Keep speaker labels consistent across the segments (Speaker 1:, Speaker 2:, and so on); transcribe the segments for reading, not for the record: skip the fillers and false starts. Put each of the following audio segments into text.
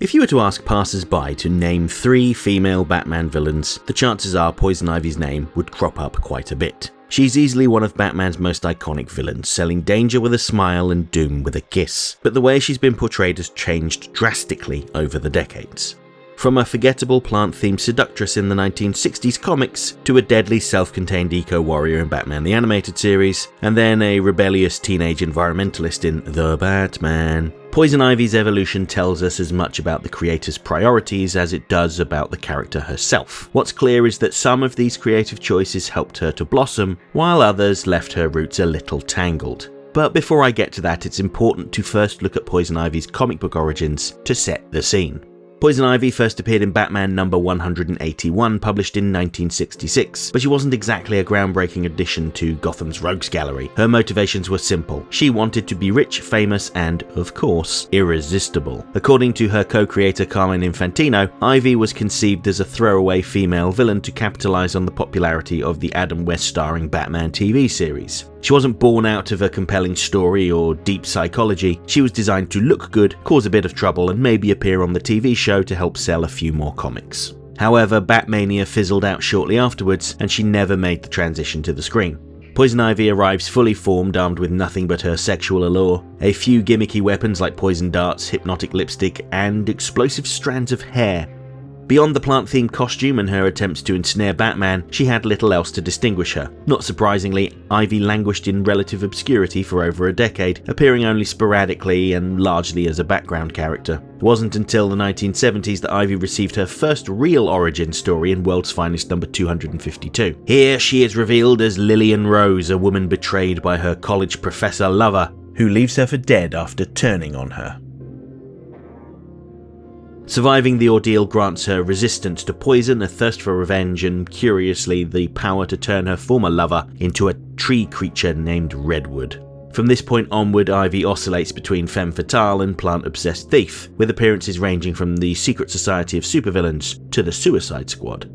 Speaker 1: If you were to ask passers-by to name 3 female Batman villains, the chances are Poison Ivy's name would crop up quite a bit. She's easily one of Batman's most iconic villains, selling danger with a smile and doom with a kiss. But the way she's been portrayed has changed drastically over the decades. From a forgettable plant-themed seductress in the 1960s comics, to a deadly self-contained eco-warrior in Batman the Animated Series, and then a rebellious teenage environmentalist in The Batman. Poison Ivy's evolution tells us as much about the creator's priorities as it does about the character herself. What's clear is that some of these creative choices helped her to blossom, while others left her roots a little tangled. But before I get to that, it's important to first look at Poison Ivy's comic book origins to set the scene. Poison Ivy first appeared in Batman number 181, published in 1966, but she wasn't exactly a groundbreaking addition to Gotham's rogues gallery. Her motivations were simple. She wanted to be rich, famous, and, of course, irresistible. According to her co-creator Carmine Infantino, Ivy was conceived as a throwaway female villain to capitalize on the popularity of the Adam West starring Batman TV series. She wasn't born out of a compelling story or deep psychology. She was designed to look good, cause a bit of trouble, and maybe appear on the TV show to help sell a few more comics. However, Batmania fizzled out shortly afterwards, and she never made the transition to the screen. Poison Ivy arrives fully formed, armed with nothing but her sexual allure, a few gimmicky weapons like poison darts, hypnotic lipstick, and explosive strands of hair. Beyond the plant-themed costume and her attempts to ensnare Batman, she had little else to distinguish her. Not surprisingly, Ivy languished in relative obscurity for over a decade, appearing only sporadically and largely as a background character. It wasn't until the 1970s that Ivy received her first real origin story in World's Finest number 252. Here she is revealed as Lillian Rose, a woman betrayed by her college professor lover, who leaves her for dead after turning on her. Surviving the ordeal grants her resistance to poison, a thirst for revenge, and curiously, the power to turn her former lover into a tree creature named Redwood. From this point onward, Ivy oscillates between femme fatale and plant-obsessed thief, with appearances ranging from the Secret Society of Supervillains to the Suicide Squad.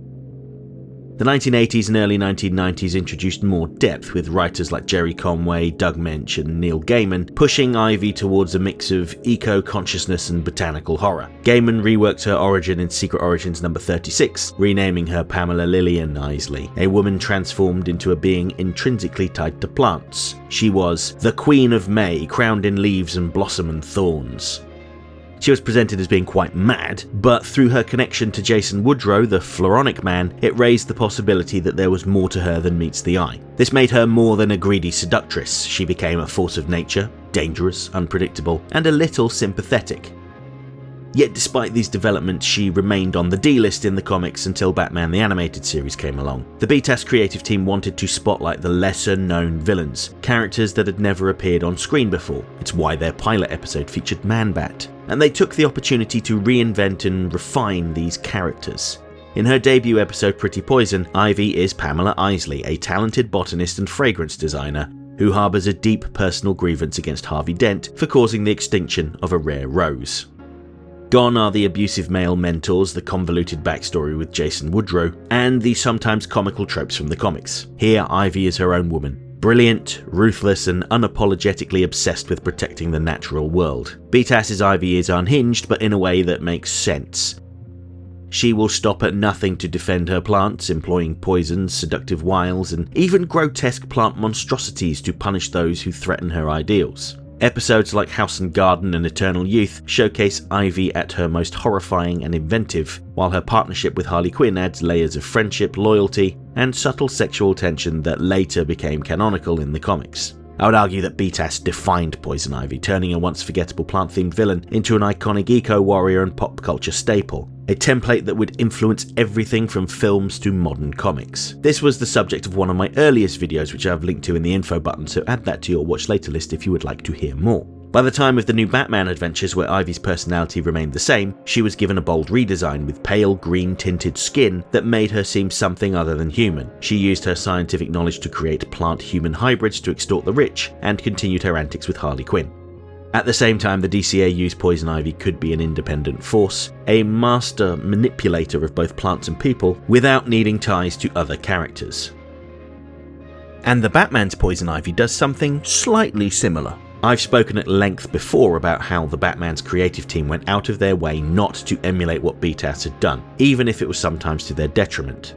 Speaker 1: The 1980s and early 1990s introduced more depth, with writers like Jerry Conway, Doug Mensch, and Neil Gaiman pushing Ivy towards a mix of eco-consciousness and botanical horror. Gaiman reworked her origin in Secret Origins number 36, renaming her Pamela Lillian Isley, a woman transformed into a being intrinsically tied to plants. She was the Queen of May, crowned in leaves and blossom and thorns. She was presented as being quite mad, but through her connection to Jason Woodrow, the Floronic Man, it raised the possibility that there was more to her than meets the eye. This made her more than a greedy seductress. She became a force of nature, dangerous, unpredictable, and a little sympathetic. Yet despite these developments, she remained on the D-list in the comics until Batman the Animated Series came along. The BTAS creative team wanted to spotlight the lesser-known villains, characters that had never appeared on screen before. It's why their pilot episode featured Man-Bat. And they took the opportunity to reinvent and refine these characters. In her debut episode Pretty Poison, Ivy is Pamela Isley, a talented botanist and fragrance designer who harbours a deep personal grievance against Harvey Dent for causing the extinction of a rare rose. Gone are the abusive male mentors, the convoluted backstory with Jason Woodrow, and the sometimes comical tropes from the comics. Here, Ivy is her own woman. Brilliant, ruthless, and unapologetically obsessed with protecting the natural world. BTAS's Ivy is unhinged, but in a way that makes sense. She will stop at nothing to defend her plants, employing poisons, seductive wiles, and even grotesque plant monstrosities to punish those who threaten her ideals. Episodes like House and Garden and Eternal Youth showcase Ivy at her most horrifying and inventive, while her partnership with Harley Quinn adds layers of friendship, loyalty, and subtle sexual tension that later became canonical in the comics. I would argue that BTAS defined Poison Ivy, turning a once forgettable plant-themed villain into an iconic eco-warrior and pop culture staple, a template that would influence everything from films to modern comics. This was the subject of one of my earliest videos, which I've linked to in the info button, so add that to your watch later list if you would like to hear more. By the time of the new Batman adventures, where Ivy's personality remained the same, she was given a bold redesign with pale green tinted skin that made her seem something other than human. She used her scientific knowledge to create plant-human hybrids to extort the rich, and continued her antics with Harley Quinn. At the same time, the DCA used Poison Ivy could be an independent force, a master manipulator of both plants and people, without needing ties to other characters. And the Batman's Poison Ivy does something slightly similar. I've spoken at length before about how the Batman's creative team went out of their way not to emulate what BTAS had done, even if it was sometimes to their detriment.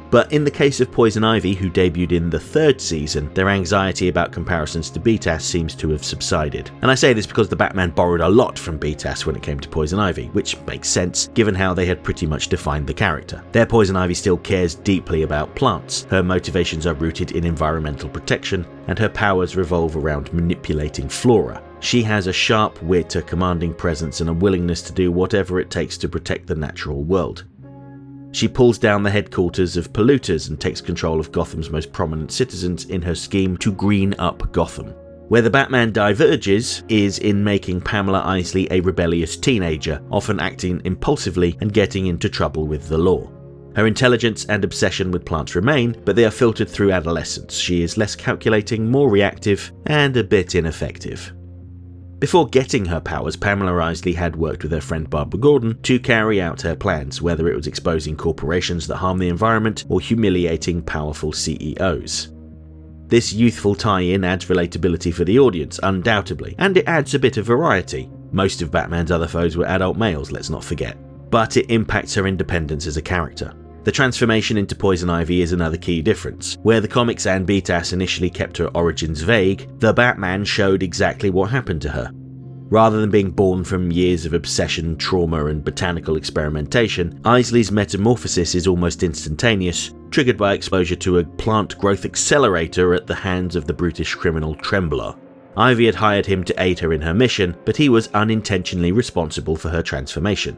Speaker 1: But in the case of Poison Ivy, who debuted in the 3rd season, their anxiety about comparisons to BTAS seems to have subsided. And I say this because the Batman borrowed a lot from BTAS when it came to Poison Ivy, which makes sense given how they had pretty much defined the character. Their Poison Ivy still cares deeply about plants, her motivations are rooted in environmental protection, and her powers revolve around manipulating flora. She has a sharp wit, a commanding presence, and a willingness to do whatever it takes to protect the natural world. She pulls down the headquarters of polluters and takes control of Gotham's most prominent citizens in her scheme to green up Gotham. Where the Batman diverges is in making Pamela Isley a rebellious teenager, often acting impulsively and getting into trouble with the law. Her intelligence and obsession with plants remain, but they are filtered through adolescence. She is less calculating, more reactive, and a bit ineffective. Before getting her powers, Pamela Isley had worked with her friend Barbara Gordon to carry out her plans, whether it was exposing corporations that harm the environment or humiliating powerful CEOs. This youthful tie-in adds relatability for the audience, undoubtedly, and it adds a bit of variety. Most of Batman's other foes were adult males, let's not forget. But it impacts her independence as a character. The transformation into Poison Ivy is another key difference. Where the comics and BTAS initially kept her origins vague, the Batman showed exactly what happened to her. Rather than being born from years of obsession, trauma, and botanical experimentation, Isley's metamorphosis is almost instantaneous, triggered by exposure to a plant growth accelerator at the hands of the brutish criminal Trembler. Ivy had hired him to aid her in her mission, but he was unintentionally responsible for her transformation.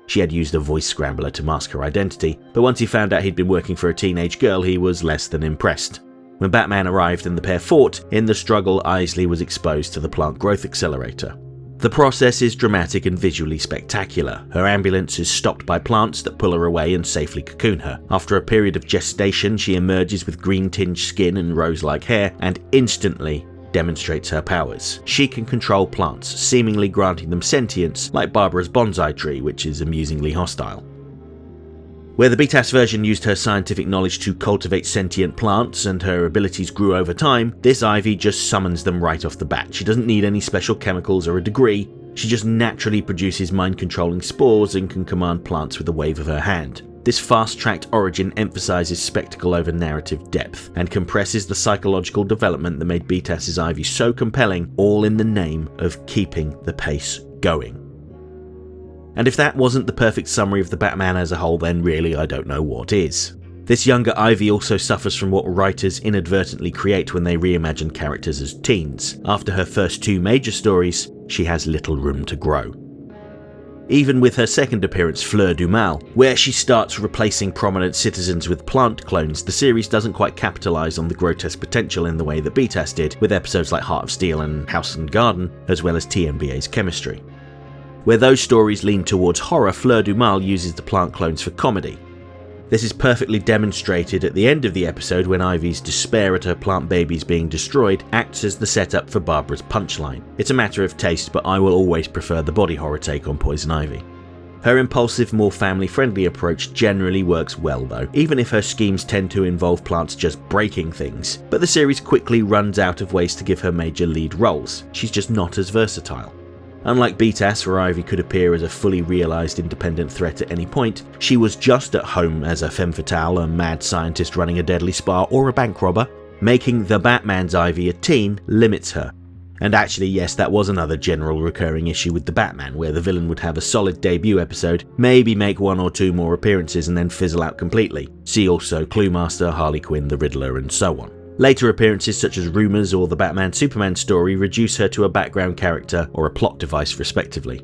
Speaker 1: She had used a voice scrambler to mask her identity, but once he found out he'd been working for a teenage girl, he was less than impressed. When Batman arrived and the pair fought, in the struggle Isley was exposed to the plant growth accelerator. The process is dramatic and visually spectacular. Her ambulance is stopped by plants that pull her away and safely cocoon her. After a period of gestation, she emerges with green-tinged skin and rose-like hair, and instantly demonstrates her powers. She can control plants, seemingly granting them sentience, like Barbara's bonsai tree, which is amusingly hostile. Where the BTAS version used her scientific knowledge to cultivate sentient plants and her abilities grew over time, this Ivy just summons them right off the bat. She doesn't need any special chemicals or a degree, she just naturally produces mind-controlling spores and can command plants with a wave of her hand. This fast-tracked origin emphasizes spectacle over narrative depth, and compresses the psychological development that made BTAS's Ivy so compelling, all in the name of keeping the pace going. And if that wasn't the perfect summary of the Batman as a whole, then really I don't know what is. This younger Ivy also suffers from what writers inadvertently create when they reimagine characters as teens. After her first 2 major stories, she has little room to grow. Even with her second appearance, Fleur du Mal, where she starts replacing prominent citizens with plant clones, the series doesn't quite capitalise on the grotesque potential in the way that BTAS did, with episodes like Heart of Steel and House and Garden, as well as TMVA's Chemistry. Where those stories lean towards horror, Fleur du Mal uses the plant clones for comedy. This is perfectly demonstrated at the end of the episode when Ivy's despair at her plant babies being destroyed acts as the setup for Barbara's punchline. It's a matter of taste, but I will always prefer the body horror take on Poison Ivy. Her impulsive, more family-friendly approach generally works well though, even if her schemes tend to involve plants just breaking things, but the series quickly runs out of ways to give her major lead roles. She's just not as versatile. Unlike BTAS, where Ivy could appear as a fully realised independent threat at any point, she was just at home as a femme fatale, a mad scientist running a deadly spa, or a bank robber. Making the Batman's Ivy a teen limits her. And actually, yes, that was another general recurring issue with the Batman, where the villain would have a solid debut episode, maybe make 1 or 2 more appearances and then fizzle out completely. See also Cluemaster, Harley Quinn, the Riddler, and so on. Later appearances such as Rumours or the Batman-Superman story reduce her to a background character or a plot device respectively.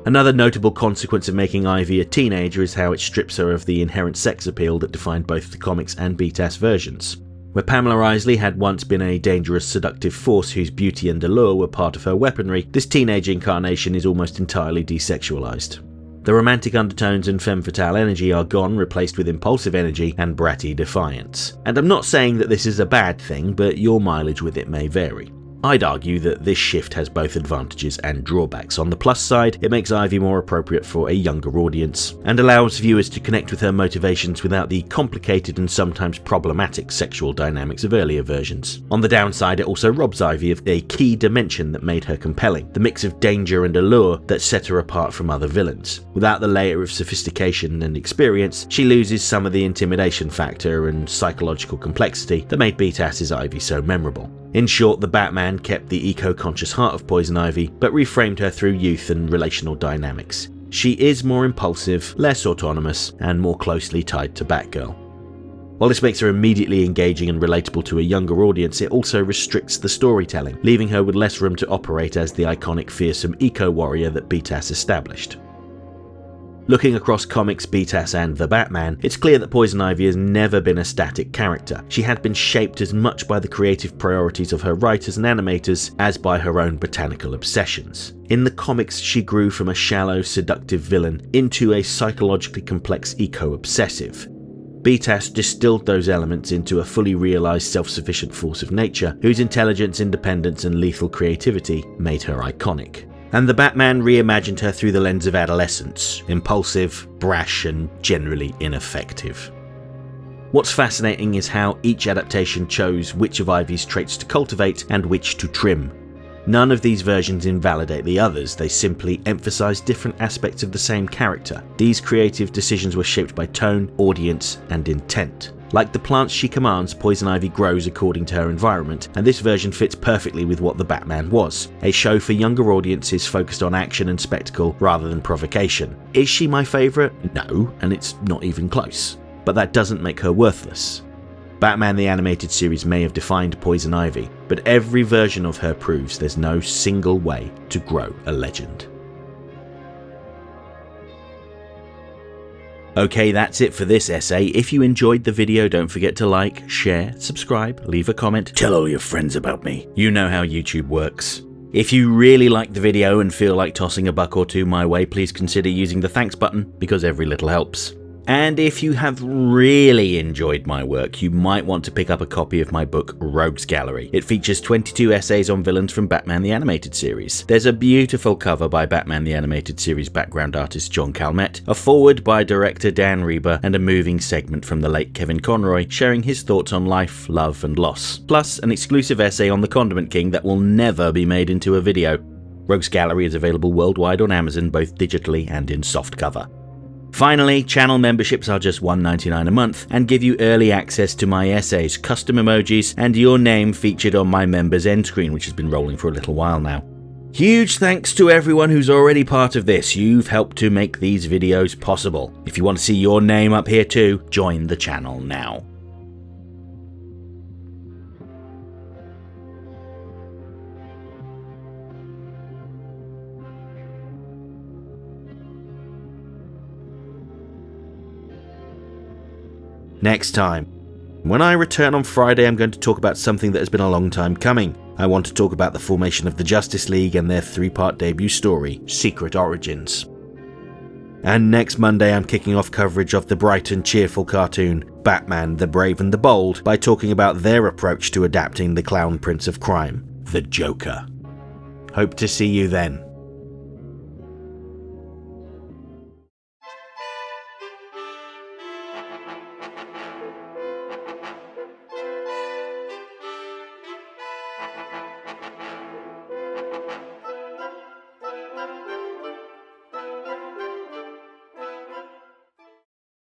Speaker 1: Another notable consequence of making Ivy a teenager is how it strips her of the inherent sex appeal that defined both the comics and BTAS versions. Where Pamela Isley had once been a dangerous seductive force whose beauty and allure were part of her weaponry, this teenage incarnation is almost entirely desexualized. The romantic undertones and femme fatale energy are gone, replaced with impulsive energy and bratty defiance. And I'm not saying that this is a bad thing, but your mileage with it may vary. I'd argue that this shift has both advantages and drawbacks. On the plus side, it makes Ivy more appropriate for a younger audience, and allows viewers to connect with her motivations without the complicated and sometimes problematic sexual dynamics of earlier versions. On the downside, it also robs Ivy of a key dimension that made her compelling, the mix of danger and allure that set her apart from other villains. Without the layer of sophistication and experience, she loses some of the intimidation factor and psychological complexity that made BTAS's Ivy so memorable. In short, the Batman kept the eco-conscious heart of Poison Ivy, but reframed her through youth and relational dynamics. She is more impulsive, less autonomous, and more closely tied to Batgirl. While this makes her immediately engaging and relatable to a younger audience, it also restricts the storytelling, leaving her with less room to operate as the iconic fearsome eco-warrior that BTAS established. Looking across comics, BTAS and the Batman, it's clear that Poison Ivy has never been a static character. She had been shaped as much by the creative priorities of her writers and animators as by her own botanical obsessions. In the comics, she grew from a shallow, seductive villain into a psychologically complex eco-obsessive. BTAS distilled those elements into a fully realised self-sufficient force of nature, whose intelligence, independence and lethal creativity made her iconic. And the Batman reimagined her through the lens of adolescence, impulsive, brash and generally ineffective. What's fascinating is how each adaptation chose which of Ivy's traits to cultivate and which to trim. None of these versions invalidate the others, they simply emphasise different aspects of the same character. These creative decisions were shaped by tone, audience and intent. Like the plants she commands, Poison Ivy grows according to her environment, and this version fits perfectly with what the Batman was. A show for younger audiences focused on action and spectacle rather than provocation. Is she my favourite? No, and it's not even close. But that doesn't make her worthless. Batman the Animated Series may have defined Poison Ivy, but every version of her proves there's no single way to grow a legend. Okay, that's it for this essay. If you enjoyed the video, don't forget to like, share, subscribe, leave a comment, tell all your friends about me. You know how YouTube works. If you really liked the video and feel like tossing a buck or two my way, please consider using the thanks button, because every little helps. And if you have really enjoyed my work, you might want to pick up a copy of my book, Rogues Gallery. It features 22 essays on villains from Batman the Animated Series. There's a beautiful cover by Batman the Animated Series background artist John Calmette, a foreword by director Dan Reber, and a moving segment from the late Kevin Conroy sharing his thoughts on life, love and loss. Plus, an exclusive essay on the Condiment King that will never be made into a video. Rogues Gallery is available worldwide on Amazon, both digitally and in softcover. Finally, channel memberships are just $1.99 a month and give you early access to my essays, custom emojis, and your name featured on my members end screen, which has been rolling for a little while now. Huge thanks to everyone who's already part of this. You've helped to make these videos possible. If you want to see your name up here too, join the channel now. Next time. When I return on Friday, I'm going to talk about something that has been a long time coming. I want to talk about the formation of the Justice League and their 3-part debut story, Secret Origins. And next Monday, I'm kicking off coverage of the bright and cheerful cartoon, Batman, the Brave and the Bold, by talking about their approach to adapting the clown prince of crime, the Joker. Hope to see you then.